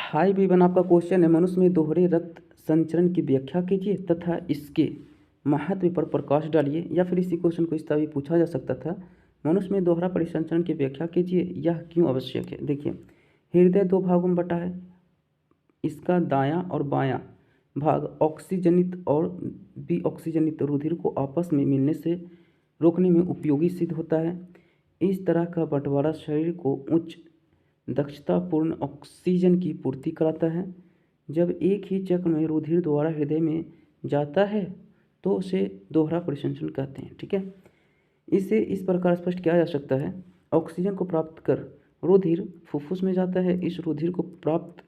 High B1 आपका question है, मनुष्य में दोहरे रक्त संचरण की व्याख्या कीजिए तथा इसके महत्व पर प्रकाश डालिए। या फिर इसी क्वेश्चन को इस तरह भी पूछा जा सकता था, मनुष्य में दोहरा परिसंचरण की व्याख्या कीजिए, यह क्यों आवश्यक है। देखिए, हृदय दो भागों में बटा है, इसका दायां और बायां भाग ऑक्सीजनित और विऑक्सीजनित रुधिर को आपस में मिलने से रोकने में उपयोगी सिद्ध होता है। इस तरह का बंटवारा शरीर को उच्च दक्षतापूर्ण ऑक्सीजन की पूर्ति कराता है। जब एक ही चक्र में रुधिर द्वारा हृदय में जाता है तो उसे दोहरा परिसंचरण कहते हैं। ठीक है, इसे इस प्रकार स्पष्ट किया जा सकता है। ऑक्सीजन को प्राप्त कर रुधिर फुफ्फुस में जाता है। इस रुधिर को प्राप्त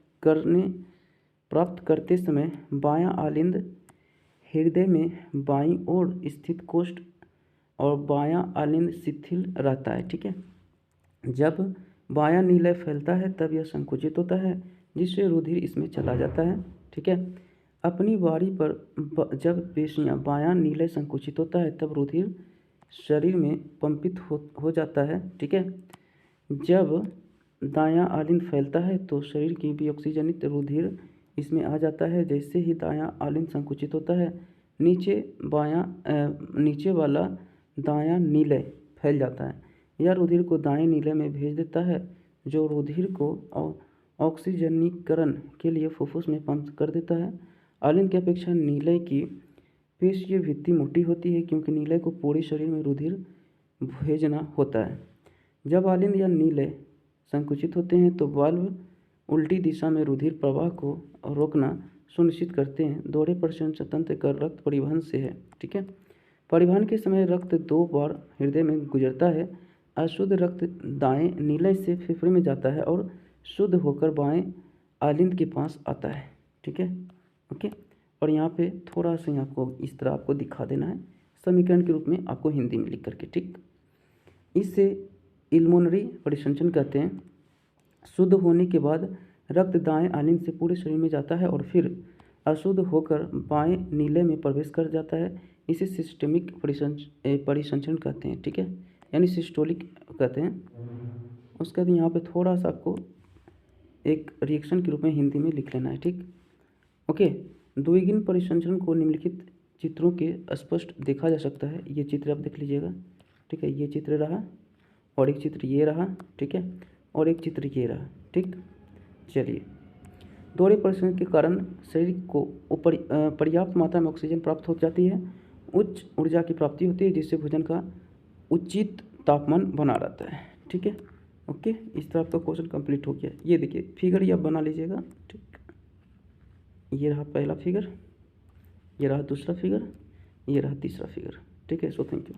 करते समय बायां आलिंद हृदय में बाईं ओर स्थित कोष्ठ और बायां आलिंद शिथिल रहता है। ठीक है, जब बायां नीलय फैलता है तब यह संकुचित होता है, जिससे रुधिर इसमें चला जाता है। ठीक है, अपनी बारी पर जब पेशियां बायां नीलय संकुचित होता है तब रुधिर शरीर में पंपित हो जाता है। ठीक है, जब दायां आलिंद फैलता है तो शरीर की विऑक्सीजनित रुधिर इसमें आ जाता है। जैसे ही दायां आलिंद संकुचित होता है, नीचे वाला दायां नीलय फैल जाता है। यह रुधिर को दाएं नीलय में भेज देता है, जो रुधिर को ऑक्सीजनीकरण के लिए फुफ्फुस में पंप कर देता है। आलिंद की अपेक्षा नीलय की पेशीय भित्ति मोटी होती है, क्योंकि नीलय को पूरे शरीर में रुधिर भेजना होता है। जब आलिंद या नीलय संकुचित होते हैं तो वाल्व उल्टी दिशा में रुधिर प्रवाह को रोकना सुनिश्चित करते हैं। दोहरे परिसंचरण तंत्र का रक्त परिवहन से है। ठीक है, परिवहन के समय रक्त दो बार हृदय में गुजरता है। अशुद्ध रक्त दाएं नीलय से फेफड़े में जाता है और शुद्ध होकर बाएं आलिंद के पास आता है। ठीक है, ओके। और यहाँ पे थोड़ा सा आपको इस तरह आपको दिखा देना है समीकरण के रूप में, आपको हिंदी में लिख करके। ठीक, इससे इल्मोनरी परिसंचरण कहते हैं। शुद्ध होने के बाद रक्त दाएं आलिंद से पूरे शरीर में जाता है और फिर अशुद्ध होकर बाएं नीले में प्रवेश कर जाता है। इसे सिस्टेमिक परिसंचरण कहते हैं। ठीक है, यानी सिस्टोलिक कहते हैं। उसके बाद यहाँ पे थोड़ा सा आपको एक रिएक्शन के रूप में हिंदी में लिख लेना है। ठीक, ओके। द्विगुण परिसंचरण को निम्नलिखित चित्रों के स्पष्ट देखा जा सकता है। ये चित्र आप देख लीजिएगा। ठीक है, ये चित्र रहा और एक चित्र ये रहा। ठीक है, और एक चित्र ये रहा। ठीक, चलिए, दोहरे परिसंचरण के कारण शरीर को पर्याप्त मात्रा में ऑक्सीजन प्राप्त हो जाती है। उच्च ऊर्जा की प्राप्ति होती है, जिससे भोजन का उचित तापमान बना रहता है। ठीक है, ओके। इस तरह आपका क्वेश्चन कंप्लीट हो गया। ये देखिए फिगर ये आप बना लीजिएगा। ठीक, ये रहा पहला फिगर, ये रहा दूसरा फिगर, ये रहा तीसरा फिगर। ठीक है, सो थैंक यू।